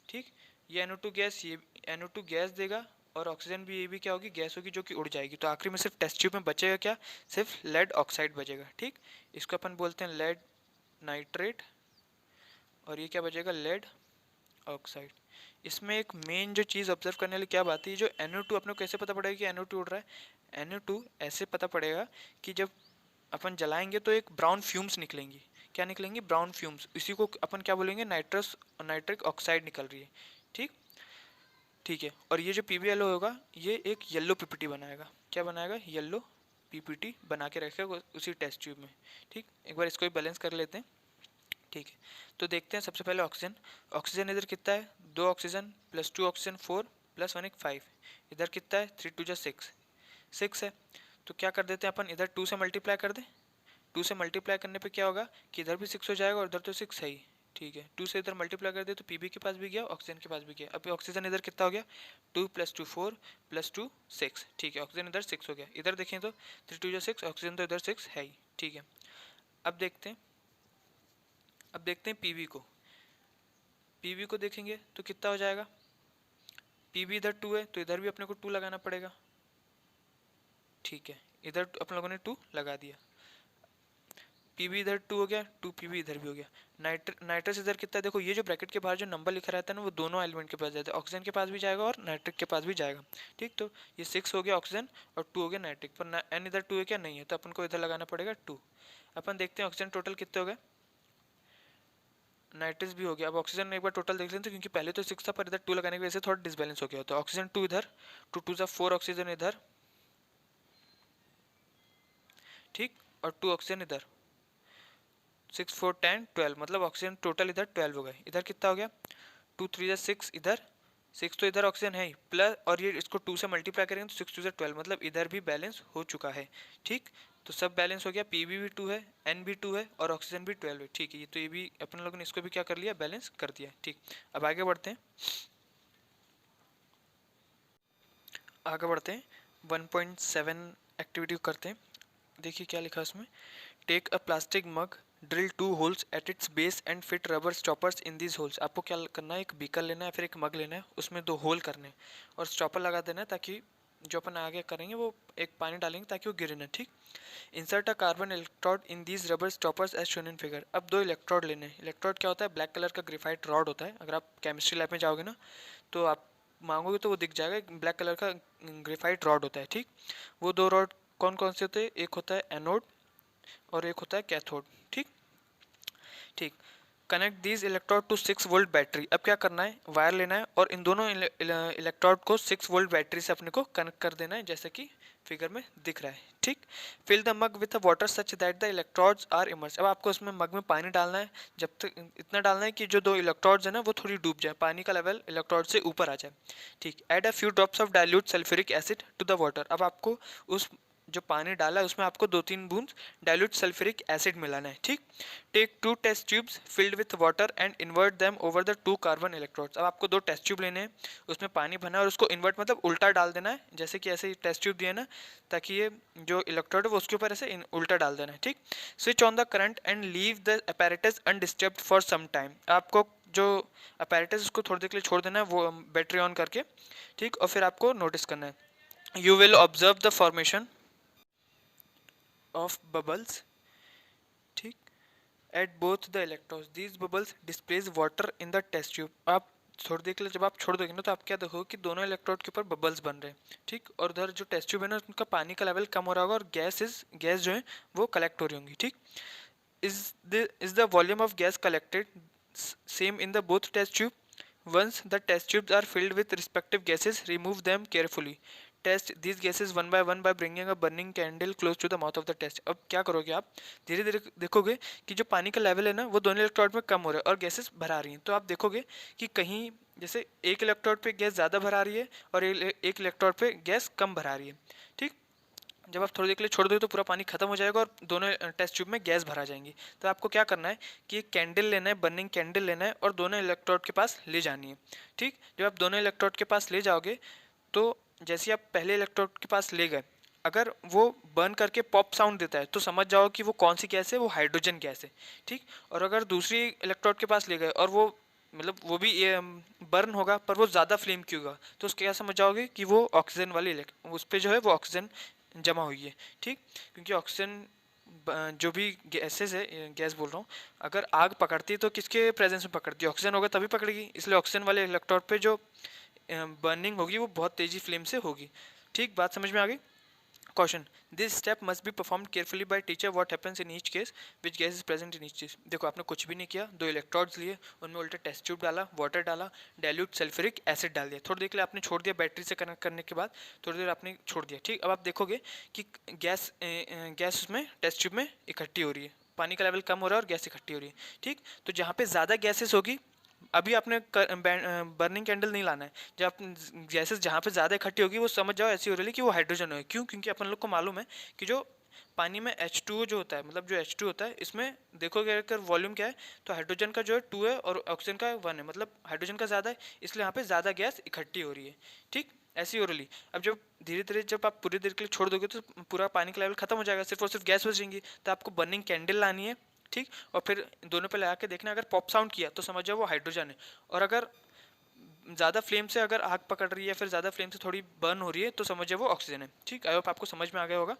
ठीक। ये NO2 गैस, ये NO2 गैस देगा और ऑक्सीजन भी, ये भी क्या होगी, गैस होगी जो कि उड़ जाएगी। तो आखिरी में सिर्फ टेस्ट ट्यूब में बचेगा क्या, सिर्फ लेड ऑक्साइड बचेगा, ठीक। इसको अपन बोलते हैं लेड नाइट्रेट और ये क्या बचेगा, लेड ऑक्साइड। इसमें एक मेन जो चीज़ ऑब्जर्व करने वाली क्या बात है, जो NO2 अपने को कैसे पता पड़ेगा कि NO2 उड़ रहा है, NO2 ऐसे पता पड़ेगा कि जब अपन जलाएंगे तो एक ब्राउन फ्यूम्स निकलेंगी, क्या निकलेंगी, ब्राउन फ्यूम्स, इसी को अपन क्या बोलेंगे, नाइट्रिक ऑक्साइड निकल रही है, ठीक। ठीक है, और ये जो PbLO होगा ये एक येलो PPT बनाएगा, क्या बनाएगा, येलो PPT बना के रखेगा उसी टेस्ट ट्यूब में, ठीक। एक बार इसको भी बैलेंस कर लेते हैं, ठीक है। तो देखते हैं सबसे पहले ऑक्सीजन। ऑक्सीजन इधर कितना है, 2 ऑक्सीजन प्लस 2 ऑक्सीजन 4 प्लस 1 एक 5। इधर कितना है, 3 2 6 है। तो क्या कर देते हैं अपन, इधर 2 से मल्टीप्लाई कर दें। 2 से मल्टीप्लाई करने पे क्या होगा कि इधर भी 6 हो जाएगा और इधर तो 6 है ही, ठीक है। 2 से इधर मल्टीप्लाई कर दे तो Pb के पास भी गया, ऑक्सीजन के पास भी गया। अब ऑक्सीजन इधर कितना हो गया, 2 + 2 4 + 2 6, ठीक है। ऑक्सीजन इधर 6 हो गया, इधर देखें तो 3 2 6, ऑक्सीजन तो इधर 6 है ही, ठीक है। अब देखते हैं पीवी को देखेंगे तो कितना हो जाएगा, पीवी इधर 2 है तो इधर भी अपने को 2 लगाना पड़ेगा, ठीक है। इधर अपन लोगों ने 2 लगा दिया, पीवी इधर 2 हो गया, 2 पीवी इधर भी हो गया। नाइट्रस इधर कितना है, देखो ये जो ब्रैकेट के बाहर जो नंबर लिखा रहता है ना वो दोनों एलिमेंट के पास जाता है, ऑक्सीजन के पास भी जाएगा और नाइट्रिक के पास भी जाएगा, ठीक। तो ये 6 हो गया ऑक्सीजन और 2 हो गया नाइट्रिक, पर एन इधर 2 है क्या, नहीं है, तो अपन को इधर लगाना पड़ेगा 2। अपन देखते हैं ऑक्सीजन टोटल कितने हो गए, नाइट्रस भी हो गया। अब ऑक्सीजन एक बार टोटल देख लेते हैं क्योंकि पहले तो 6 था पर इधर 2 लगाने की वजह से थोड़ा डिसबैलेंस हो गया, तो ऑक्सीजन 2 इधर, 2 2 4 ऑक्सीजन इधर, ठीक, और 2 ऑक्सीजन इधर, 6 4 10 12, मतलब ऑक्सीजन टोटल इधर 12 हो गए। इधर कितना हो गया, 2 3 6, इधर 6 तो इधर ऑक्सीजन है ही, प्लस और ये इसको 2 से मल्टीप्लाई करेंगे तो 6 2 12, मतलब इधर भी बैलेंस हो चुका है। ठीक, तो सब बैलेंस हो गया, पीबी भी 2 है, एन भी 2 है और ऑक्सीजन भी 12 है। ठीक है, ये तो ये भी अपन लोगों ने इसको भी क्या कर लिया, बैलेंस कर दिया। ठीक, अब आगे बढ़ते हैं, 1.7 एक्टिविटी करते हैं। देखिए क्या लिखा है उसमें, take a plastic mug, drill 2 holes at its base and fit rubber stoppers in these holes. आपको क्या करना है, एक बीकर लेना है, फिर एक मग लेना है, उसमें 2 होल करने हैं और स्टॉपर लगा देना है, ताकि जो अपन आगे करेंगे वो एक पानी डालेंगे ताकि वो गिरे ना। ठीक, insert a carbon electrode in these rubber stoppers as shown in figure. अब 2 इलेक्ट्रोड लेने हैं। इलेक्ट्रोड क्या होता है, ब्लैक कलर का ग्रेफाइट रॉड होता है। अगर आप केमिस्ट्री लैब में जाओगे ना तो आप मांगोगे तो वो दिख जाएगा, ब्लैक कलर का ग्रेफाइट रॉड होता है। ठीक, वो 2 रॉड कौन कौन से होते हैं, एक होता है एनोड और एक होता है कैथोड। ठीक ठीक, connect these electrode to 6 volt battery. अब क्या करना है, वायर लेना है और इन दोनों इलेक्ट्रोड को 6 वोल्ट बैटरी से अपने को कनेक्ट कर देना है, जैसे कि फिगर में दिख रहा है। ठीक, fill the mug with water such that the electrodes are immerse. अब आपको उसमें मग में पानी डालना है, जब तक इतना डालना है कि जो 2 इलेक्ट्रोड्स है ना वो थोड़ी डूब जाए, पानी का लेवल इलेक्ट्रोड से ऊपर आ जाए। ठीक, add a few drops of dilute sulphuric acid to the water. अब आपको उस जो पानी डाला है उसमें आपको 2-3 बूंद डाइल्यूट सल्फ्यूरिक एसिड मिलाना है। ठीक, take 2 test tubes filled with water and invert them over the 2 carbon electrodes. अब आपको 2 टेस्ट ट्यूब लेने हैं, उसमें पानी भरना है और उसको इन्वर्ट मतलब उल्टा डाल देना है, जैसे कि ऐसे टेस्ट ट्यूब दिया ना, ताकि ये जो इलेक्ट्रोड है वो उसके ऊपर ऐसे उल्टा डाल देना है। ठीक, switch on the current and leave the apparatus undisturbed for some time. आपको जो अपैरेटस उसको थोड़ी देर के लिए छोड़ देना है, वो बैटरी ऑन करके। ठीक, और फिर आपको नोटिस करना है, you will observe the formation of bubbles. ठीक, at both the electrodes, these bubbles displace water in the test tube. आप थोड़ी देर के लिए जब आप छोड़ दोगे ना तो आप क्या देखोगे कि दोनों इलेक्ट्रोड के ऊपर बबल्स बन रहे हैं। ठीक, और उधर जो टेस्ट ट्यूब है ना उनका पानी का लेवल कम हो रहा होगा और गैस जो है वो कलेक्ट हो रही होंगी। ठीक, is the volume of gas collected same in the both test tube? Once the test tubes are filled with respective gases, remove them carefully. Test these gases one by one by bringing a burning candle close to the mouth of the test. अब क्या करोगे आप, धीरे धीरे देखोगे कि जो पानी का लेवल है ना वो दोनों इलेक्ट्रोड में कम हो रहा है और गैसेस भरा रही हैं। तो आप देखोगे कि कहीं जैसे एक इलेक्ट्रोड पे गैस ज़्यादा भरा रही है और एक इलेक्ट्रोड पे गैस कम भरा रही है। ठीक, जब आप थोड़ी देर के लिए छोड़ दोगे तो पूरा पानी खत्म हो जाएगा और दोनों टेस्ट ट्यूब में गैस भरा जाएंगी। तो आपको क्या करना है कि एक कैंडल लेना है, बर्निंग कैंडल लेना है और दोनों इलेक्ट्रोड के पास ले जानी है। ठीक, जब आप दोनों इलेक्ट्रोड के पास ले जाओगे तो जैसे आप पहले इलेक्ट्रोड के पास ले गए, अगर वो बर्न करके पॉप साउंड देता है तो समझ जाओ कि वो कौन सी गैस है, वो हाइड्रोजन गैस है। ठीक, और अगर दूसरी इलेक्ट्रोड के पास ले गए और वो मतलब वो भी बर्न होगा पर वो ज़्यादा फ्लेम की होगा, तो उसके क्या समझ जाओगे कि वो ऑक्सीजन वाली उस पर जो है वो ऑक्सीजन जमा हुई है। ठीक, क्योंकि ऑक्सीजन जो भी गैसेस है, गैस बोल रहा हूँ, अगर आग पकड़ती है तो किसके प्रेजेंस में पकड़ती है, ऑक्सीजन होगा तभी पकड़ेगी। इसलिए ऑक्सीजन वाले इलेक्ट्रोड पे जो बर्निंग होगी वो बहुत तेजी फ्लेम से होगी। ठीक, बात समझ में आ गई। Caution: This step must be performed carefully by teacher. What happens in each case? Which gas is present in each case? देखो आपने कुछ भी नहीं किया, 2 इलेक्ट्रोड्स लिए, उनमें उल्टा टेस्ट ट्यूब डाला, वाटर डाला, डाइल्यूट सल्फ्यूरिक एसिड डाल दिया, थोड़ी देर के लिए आपने छोड़ दिया, बैटरी से कनेक्ट करने के बाद थोड़ी देर आपने छोड़ दिया। ठीक, अब आप देखोगे कि गैस उसमें टेस्ट ट्यूब में इकट्ठी हो रही है, पानी का लेवल कम हो रहा है और गैस इकट्ठी हो रही है। ठीक, तो जहाँ पे ज़्यादा गैसेस होगी, अभी आपने बर्निंग कैंडल नहीं लाना है, जब आप गैसेस जहाँ पे ज़्यादा इकट्ठी होगी वो समझ जाओ ऐसी हो रही है कि वो हाइड्रोजन है। क्यों? क्योंकि अपन लोग को मालूम है कि जो पानी में H2O जो होता है, मतलब जो H2 होता है, इसमें देखोगे अगर वॉल्यूम क्या है तो हाइड्रोजन का जो है 2 है और ऑक्सीजन का 1 है, मतलब हाइड्रोजन का ज़्यादा है, इसलिए यहाँ पे ज़्यादा गैस इकट्ठी हो रही है। ठीक, ऐसी हो रही। अब जब धीरे धीरे जब आप पूरी देर के लिए छोड़ दोगे तो पूरा पानी का लेवल खत्म हो जाएगा, सिर्फ और सिर्फ गैस बचेंगी। तो आपको बर्निंग कैंडल लानी है। ठीक, और फिर दोनों पे लगा के देखना, अगर पॉप साउंड किया तो समझ जाओ वो हाइड्रोजन है, और अगर ज़्यादा फ्लेम से अगर आग पकड़ रही है, फिर ज़्यादा फ्लेम से थोड़ी बर्न हो रही है तो समझ जाओ वो ऑक्सीजन है। ठीक, आई होप आपको समझ में आ गया होगा।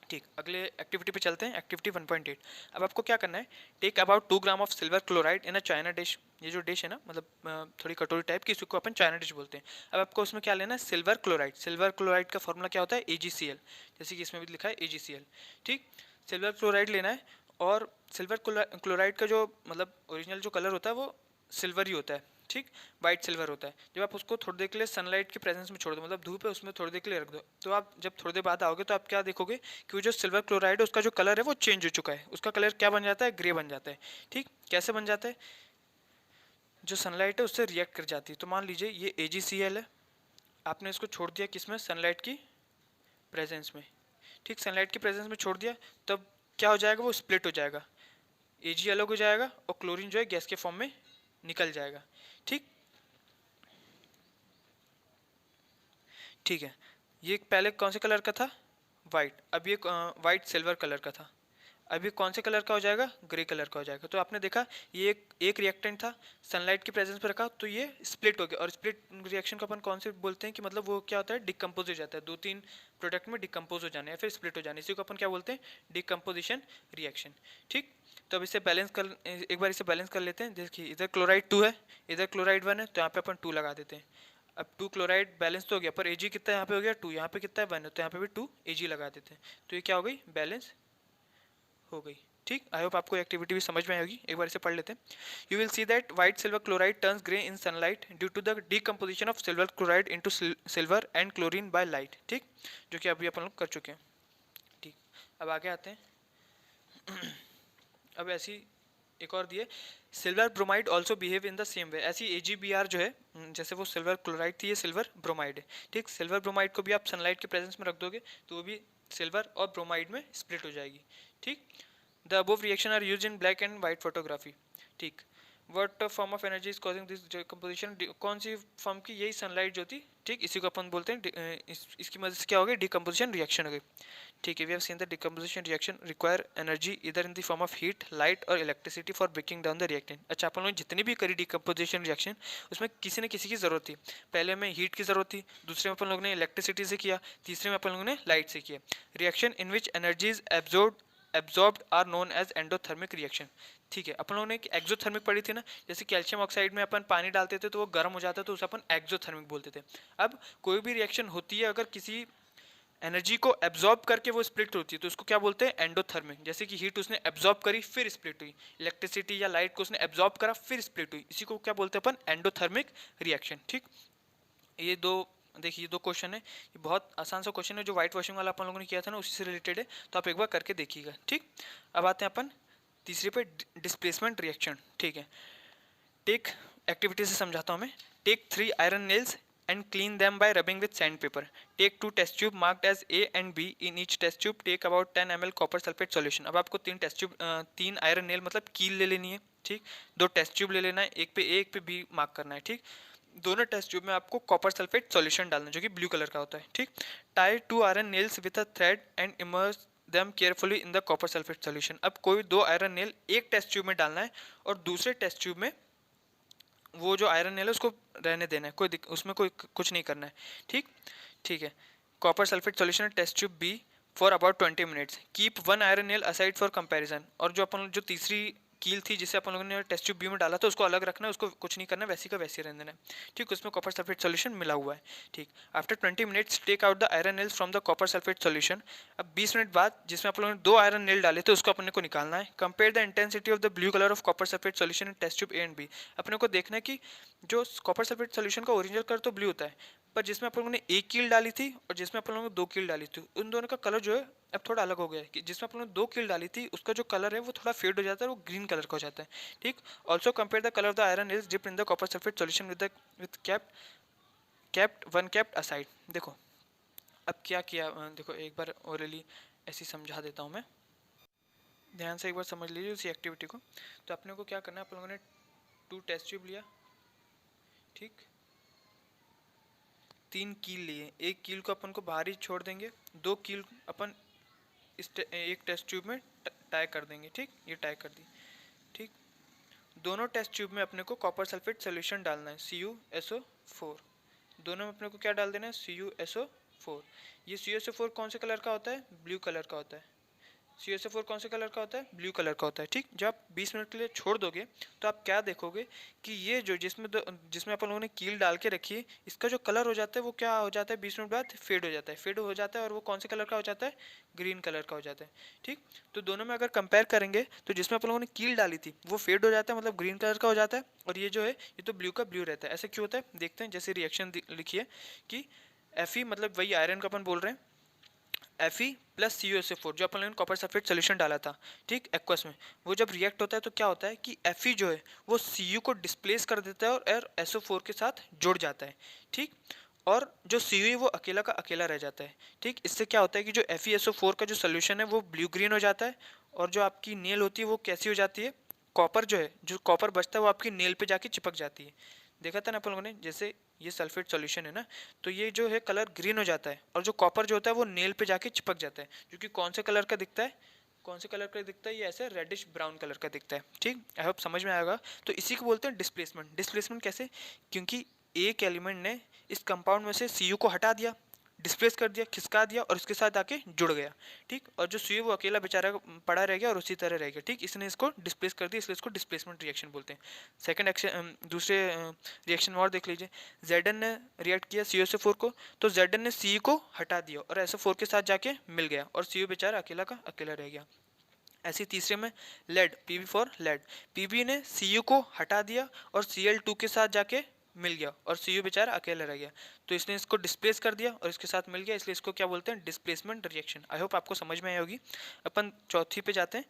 ठीक, अगले एक्टिविटी पे चलते हैं, एक्टिविटी 1.8। अब आपको क्या करना है, take about 2 gram of silver chloride in a china dish. ये जो डिश है ना, मतलब थोड़ी कटोरी टाइप की, इसको अपन चाइना डिश बोलते हैं। अब आपको उसमें क्या लेना है, सिल्वर क्लोराइड। सिल्वर क्लोराइड का फॉर्मूला क्या होता है, AgCl, जैसे कि इसमें भी लिखा है AgCl। ठीक, सिल्वर क्लोराइड लेना है और सिल्वर क्लोराइड का जो मतलब ओरिजिनल जो कलर होता है वो सिल्वर ही होता है। ठीक, वाइट सिल्वर होता है। जब आप उसको थोड़ी देर के लिए सनलाइट की प्रेजेंस में छोड़ दो, मतलब धूप है उसमें थोड़ी देर के लिए रख दो, तो आप जब थोड़ी देर बाद आओगे तो आप क्या देखोगे कि वो जो सिल्वर क्लोराइड है उसका जो कलर है वो चेंज हो चुका है, उसका कलर क्या बन जाता है, ग्रे बन जाता है। ठीक, कैसे बन जाता है, जो सनलाइट है उससे रिएक्ट कर जाती है। तो मान लीजिए ये AgCl है, आपने इसको छोड़ दिया किसमें, सनलाइट की प्रेजेंस में। ठीक, सनलाइट की प्रेजेंस में छोड़ दिया, तब क्या हो जाएगा, वो स्प्लिट हो जाएगा, Ag अलग हो जाएगा और क्लोरीन जो है गैस के फॉर्म में निकल जाएगा। ठीक, ठीक है, ये पहले कौन से कलर का था, वाइट, अब ये वाइट सिल्वर कलर का था, अभी कौन से कलर का हो जाएगा, ग्रे कलर का हो जाएगा। तो आपने देखा ये एक रिएक्टेंट था, सनलाइट की प्रेजेंस पर रखा तो ये स्प्लिट हो गया, और स्प्लिट रिएक्शन को अपन कौन से बोलते हैं कि मतलब वो क्या होता है, डिकम्पोज हो जाता है, 2-3 प्रोडक्ट में डिकम्पोज हो जाने या फिर स्प्लिट हो जाने, इसी को अपन क्या बोलते हैं, डिकम्पोजिशन रिएक्शन। ठीक, तो अब इसे बैलेंस कर, एक बार इसे बैलेंस कर लेते हैं। देखिए इधर क्लोराइड 2 है, इधर क्लोराइड 1 है, तो यहाँ पे अपन 2 लगा देते हैं। अब 2 क्लोराइड बैलेंस तो हो गया, पर Ag कितना यहाँ पे हो गया 2, यहाँ पे कितना है 1 है, तो यहाँ पे भी 2 Ag लगा देते हैं, तो ये क्या हो गई, बैलेंस हो गई। ठीक, आई होप आपको एक्टिविटी भी समझ में आएगी, एक बार इसे पढ़ लेते हैं। You will see that white silver chloride turns grey in sunlight due to the decomposition of silver chloride into silver and chlorine by light. ठीक, जो कि अभी अपन लोग कर चुके हैं। ठीक, अब आगे आते हैं। अब ऐसी एक और दिए, silver bromide also behave in the same way. ऐसी AgBr जो है, जैसे वो सिल्वर क्लोराइड थी, ये सिल्वर ब्रोमाइड है। ठीक, सिल्वर ब्रोमाइड को भी आप सनलाइट के प्रेजेंस में रख दोगे तो वो भी सिल्वर और ब्रोमाइड में स्प्लिट हो जाएगी। ठीक, the above reaction are used in black and white photography. ठीक, what form of energy is causing this decomposition, कौन सी फॉर्म की, यही सनलाइट जो थी। ठीक, इसी को अपन बोलते हैं, इसकी मदद से क्या हो गई, डिकम्पोजिशन रिएक्शन हो गई। ठीक है, we have seen the decomposition reaction require energy इधर in the form of heat, light और electricity for breaking down the reactant. अच्छा, अपन लोगों ने जितनी भी करी डिकम्पोजिशन रिएक्शन, उसमें किसी न किसी की जरूरत थी। पहले में हीट की जरूरत थी, दूसरे में अपन लोगों ने इलेक्ट्रिसिटी से किया, तीसरे में अपन लोगों ने लाइट से किया। Reaction in which energy is absorbed are known as endothermic reaction. ठीक है, अपन लोगों ने एक एक्सोथर्मिक पढ़ी थी ना, जैसे कैल्शियम ऑक्साइड में अपन पानी डालते थे तो वो गर्म हो जाता है, तो उसे अपन एक्सोथर्मिक बोलते थे। अब कोई भी रिएक्शन होती है, अगर किसी एनर्जी को एब्जॉर्ब करके वो स्प्लिट होती है तो उसको क्या बोलते हैं, एंडोथर्मिक। जैसे कि हीट उसने एब्जॉर्ब करी फिर स्प्लिट हुई, इलेक्ट्रिसिटी या लाइट को उसने एब्जॉर्ब करा फिर स्प्लिट हुई, इसी को क्या बोलते हैं अपन, एंडोथर्मिक रिएक्शन। ठीक, ये दो, देखिए ये दो क्वेश्चन है, ये बहुत आसान सा क्वेश्चन है, जो व्हाइट वॉशिंग वाला अपन लोगों ने किया था ना, उसी से रिलेटेड है, तो आप एक बार करके देखिएगा। ठीक, अब आते हैं अपन तीसरे पे, डिस्प्लेसमेंट रिएक्शन। ठीक है, टेक, एक्टिविटी से समझाता हूँ मैं। Take 3 iron nails and clean them by rubbing with sandpaper. Take 2 test tube marked as A and B. In each test tube take about 10 ml copper sulfate solution. अब आपको 3 test tube, 3 iron nail मतलब कील ले लेनी है। ठीक, 2 test tube ले लेना है, एक पे A एक पे B मार्क करना है। ठीक, दोनों टेस्ट ट्यूब में आपको कॉपर सल्फेट सॉल्यूशन डालना है जो कि ब्लू कलर का होता है। ठीक, tie 2 iron nails with a thread and immerse them carefully in the copper sulphate solution. अब कोई 2 आयरन नेल एक टेस्ट ट्यूब में डालना है और दूसरे टेस्ट ट्यूब में वो जो आयरन नेल है उसको रहने देना है, उसमें कोई कुछ नहीं करना है। ठीक, ठीक है, copper sulphate solution test tube B for about 20 minutes. Keep 1 iron nail aside for comparison. और जो अपन जो तीसरी कील थी जिसे अपन लोगों ने टेस्ट ट्यूब बी में डाला था उसको अलग रखना है, उसको कुछ नहीं करना, वैसी का वैसे रहने देना है। ठीक, उसमें कॉपर सल्फेट सॉल्यूशन मिला हुआ है। ठीक, after 20 minutes take out the iron nails from the copper sulphate solution. अब 20 मिनट बाद जिसमें अपन लोगों ने 2 आयरन नेल डाले थे उसको अपने को निकालना है। Compare the intensity of the blue colour of copper sulphate solution in test tube A and B. अपने को देखना है कि जो कॉपर सल्फेट सॉल्यूशन का ओरिजिनल कलर तो ब्लू होता है, पर जिसमें अपन लोगों ने एक कील डाली थी और जिसमें अपन लोगों ने 2 कील डाली थी, उन दोनों का कलर जो है अब थोड़ा अलग हो गया है। कि जिसमें अपन लोगों ने 2 कील डाली थी उसका जो कलर है वो थोड़ा फेड हो जाता है, वो ग्रीन कलर का हो जाता है। ठीक, also compare the colour of the iron is dipped in the copper sulphate solution with kept aside. देखो अब क्या किया, देखो एक बार ओरली ऐसी समझा देता हूँ मैं, ध्यान से एक बार समझ लीजिए उसी एक्टिविटी को। तो अपने को क्या करना है, अपन लोगों ने 2 टेस्ट ट्यूब लिया। ठीक, 3 कील लिए, एक कील को अपन को बाहर ही छोड़ देंगे, 2 कील अपन एक टेस्ट ट्यूब में टाई कर देंगे। ठीक, ये टाई कर दी। ठीक, दोनों टेस्ट ट्यूब में अपने को कॉपर सल्फेट सोल्यूशन डालना है, CuSO4। दोनों में अपने को क्या डाल देना है, CuSO4। ये CuSO4 कौन से कलर का होता है, ब्लू कलर का होता है। CuSO4 कौन से कलर का होता है? ब्लू कलर का होता है, ठीक। जब आप 20 मिनट के लिए छोड़ दोगे तो आप क्या देखोगे कि ये जो जिसमें अपन लोगों ने कील डाल के रखी है, इसका जो कलर हो जाता है वो क्या हो जाता है, 20 मिनट बाद फेड हो जाता है, फेड हो जाता है, और वो कौन से कलर का हो जाता है? ग्रीन कलर का हो जाता है, ठीक। तो दोनों में अगर कंपेयर करेंगे तो जिसमें अपन लोगों ने कील डाली थी वो फेड हो जाता है, मतलब ग्रीन कलर का हो जाता है, और ये जो है ये तो ब्लू का ब्लू रहता है। ऐसे क्यों होता है देखते हैं। जैसे रिएक्शन लिखी है कि Fe, मतलब वही आयरन का अपन बोल रहे हैं, Fe प्लस CuSO4 जो अपन लोगों ने कॉपर सल्फेट सोल्यूशन डाला था, ठीक, एक्वस में, वो जब रिएक्ट होता है तो क्या होता है कि Fe जो है वो Cu को डिस्प्लेस कर देता है और SO4 के साथ जुड़ जाता है, ठीक। और जो Cu है वो अकेला का अकेला रह जाता है, ठीक। इससे क्या होता है कि जो FeSO4 का जो सोल्यूशन है वो ब्लू ग्रीन हो जाता है, और जो आपकी नेल होती है वो कैसी हो जाती है? कॉपर जो है, जो कॉपर बचता है वो आपकी नेल पे जाके चिपक जाती है। देखा था ना अपन लोगों ने, जैसे ये सल्फेट सॉल्यूशन है ना, तो ये जो है कलर ग्रीन हो जाता है, और जो कॉपर जो होता है वो नेल पे जाके चिपक जाता है, जो कि कौन से कलर का दिखता है? कौन से कलर का दिखता है? ये ऐसे रेडिश ब्राउन कलर का दिखता है, ठीक। आई होप समझ में आएगा। तो इसी को बोलते हैं डिस्प्लेसमेंट। डिस्प्लेसमेंट कैसे? क्योंकि एक एलिमेंट ने इस कंपाउंड में से Cu को हटा दिया, डिस्प्लेस कर दिया, खिसका दिया, और उसके साथ आके जुड़ गया, ठीक। और जो Cu वो अकेला बेचारा पड़ा रह गया और उसी तरह रह गया, ठीक। इसने इसको डिस्प्लेस कर दिया, इसलिए इसको डिस्प्लेसमेंट रिएक्शन बोलते हैं। सेकंड एक्शन, दूसरे रिएक्शन और देख लीजिए। Zn ने रिएक्ट किया CuSO4 को, तो Zn ने C को हटा दिया और SO4 के साथ जाके मिल गया, और Cu बेचारा अकेला का अकेला रह गया। ऐसे तीसरे में lead, Pb for lead, Pb ने Cu को हटा दिया और Cl2 के साथ जाके मिल गया, और Cu बेचारा अकेला रह गया, तो इसने इसको डिस्प्लेस कर दिया और इसके साथ मिल गया, इसलिए इसको क्या बोलते हैं? Displacement reaction. आई होप आपको समझ में आई होगी। अपन चौथी पे जाते हैं,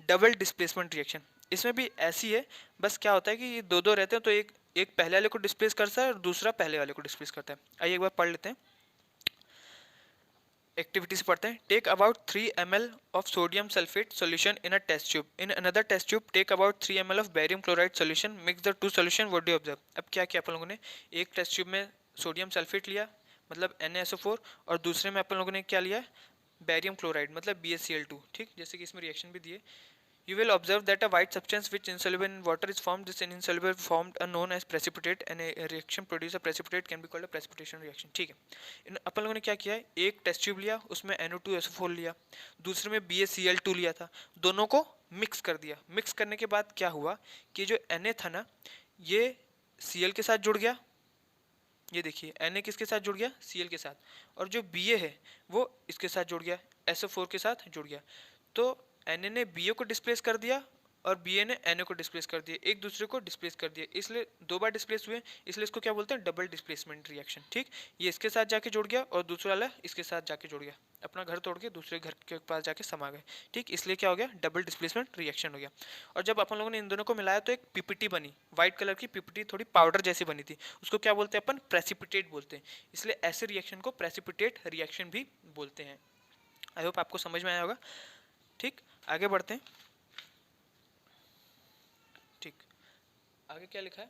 डबल डिस्प्लेसमेंट रिएक्शन। इसमें भी ऐसी है, बस क्या होता है कि ये दो दो रहते हैं, तो एक एक पहले वाले को डिस्प्लेस करता है और दूसरा पहले वाले को डिस्प्लेस करता है। आइए एक बार पढ़ लेते हैं, एक्टिविटी से पढ़ते हैं। Take about 3 ml of sodium sulphate solution in a test tube. In another test tube take about 3 ml of barium chloride solution, mix the two solution, what do you observe. अब क्या किया अपन लोगों ने, एक टेस्ट ट्यूब में sodium sulphate लिया मतलब NaSO4, और दूसरे में अपन लोगों ने क्या लिया? बेरियम क्लोराइड मतलब BaCl2, ठीक। जैसे कि इसमें रिएक्शन भी दिए, you will observe that a white substance which insoluble in water is formed. This insoluble formed are known as precipitate, and a reaction produce a precipitate can be called a precipitation reaction, ठीक है। इन अपन लोगों ने क्या किया है, एक test tube लिया, उसमें NO2SO4 लिया, दूसरे में BaCl2 लिया था, दोनों को मिक्स कर दिया। मिक्स करने के बाद क्या हुआ कि जो Na था ना, ये Cl के साथ जुड़ गया, ये देखिए Na किसके साथ जुड़ गया? Cl के साथ, और जो Ba है वो इसके साथ जुड़ गया, SO4 के साथ जुड़ गया। तो Na ने Ba को डिस्प्लेस कर दिया और Ba ने Na को डिस्प्लेस कर दिया, एक दूसरे को डिस्प्लेस कर दिया, इसलिए दो बार डिस्प्लेस हुए, इसलिए इसको क्या बोलते हैं? डबल डिस्प्लेसमेंट रिएक्शन, ठीक। ये इसके साथ जाके जुड़ गया और दूसरा वाला इसके साथ जाके जुड़ गया, अपना घर तोड़ के दूसरे घर के पास जाके समा गए, ठीक। इसलिए क्या हो गया? डबल डिस्प्लेसमेंट रिएक्शन हो गया। और जब अपन लोगों ने इन दोनों को मिलाया तो एक पीपीटी बनी, व्हाइट कलर की पीपीटी, थोड़ी पाउडर जैसी बनी थी, उसको क्या बोलते हैं अपन? प्रेसिपिटेट बोलते हैं। इसलिए ऐसे रिएक्शन को प्रेसिपिटेट रिएक्शन भी बोलते हैं। आई होप आपको समझ में आया होगा, ठीक। आगे बढ़ते हैं, ठीक। आगे क्या लिखा है?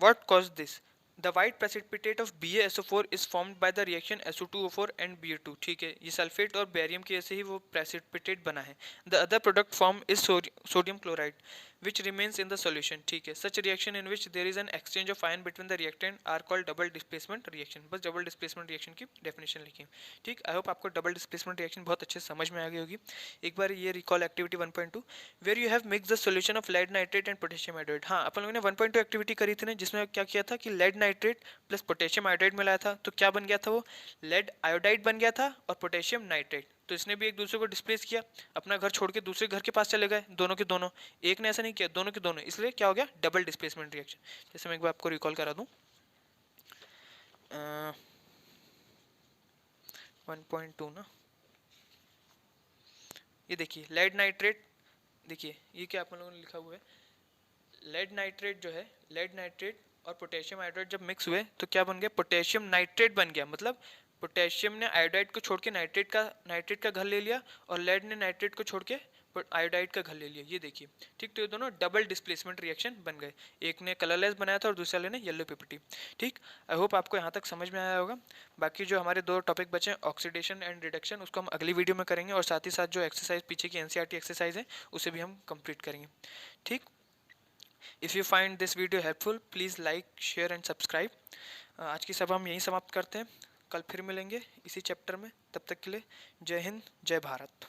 What caused this? The white precipitate of BaSO4 is formed by the reaction SO2O4 and Ba2, ठीक है। ये सल्फेट और बेरियम की वजह से ही वो प्रेसिपिटेट बना है। The other product formed is sodium chloride, which remains in the solution, ठीक है। Such reaction in which there is an exchange of ion between the reactant are called double displacement reaction। बस double displacement reaction की definition लिखी, ठीक। I hope आपको double displacement reaction बहुत अच्छे से समझ में आ गई होगी। एक बार ये recall activity 1.2 where you have mixed the solution of lead nitrate and potassium iodide। हाँ, अपन लोगों ने 1.2 एक्टिविटी करी थी ना, जिसमें क्या किया था कि lead nitrate plus potassium iodide मिलाया था, तो क्या बन गया था? वो लेड आयोडाइड बन गया था और पोटेशियम नाइट्रेट। तो इसने भी एक दूसरे को डिस्प्लेस किया, अपना घर छोड़ के दूसरे घर के पास चले गए, दोनों के दोनों। एक ने ऐसा नहीं किया, दोनों के दोनों, इसलिए क्या हो गया? Double displacement reaction. जैसे मैं एक बार आपको रिकॉल करा दूं, 1.2 ना, ये देखिए लेड नाइट्रेट, देखिए ये क्या अपन लोगों ने लिखा हुआ है, लेड नाइट्रेट जो है, लेड नाइट्रेट और पोटेशियम आयोडाइड जब मिक्स हुए तो क्या बन गया? पोटेशियम नाइट्रेट बन गया। मतलब पोटेशियम ने आयोडाइड को छोड़ के नाइट्रेट का घर ले लिया, और लेड ने नाइट्रेट को छोड़ के आयोडाइड का घर ले लिया, ये देखिए, ठीक। तो ये दोनों डबल डिस्प्लेसमेंट रिएक्शन बन गए, एक ने कलरलेस बनाया था और दूसरे वाले ने येलो पीपीटी, ठीक। आई होप आपको यहाँ तक समझ में आया होगा। बाकी जो हमारे दो टॉपिक बचे हैं, ऑक्सीडेशन एंड रिडक्शन, उसको हम अगली वीडियो में करेंगे, और साथ ही साथ जो एक्सरसाइज पीछे की NCERT एक्सरसाइज है उसे भी हम कंप्लीट करेंगे, ठीक। If you find this video helpful, please like, share and subscribe। आज की सभा हम यहीं समाप्त करते हैं। कल फिर मिलेंगे इसी चैप्टर में। तब तक के लिए जय हिंद, जय भारत।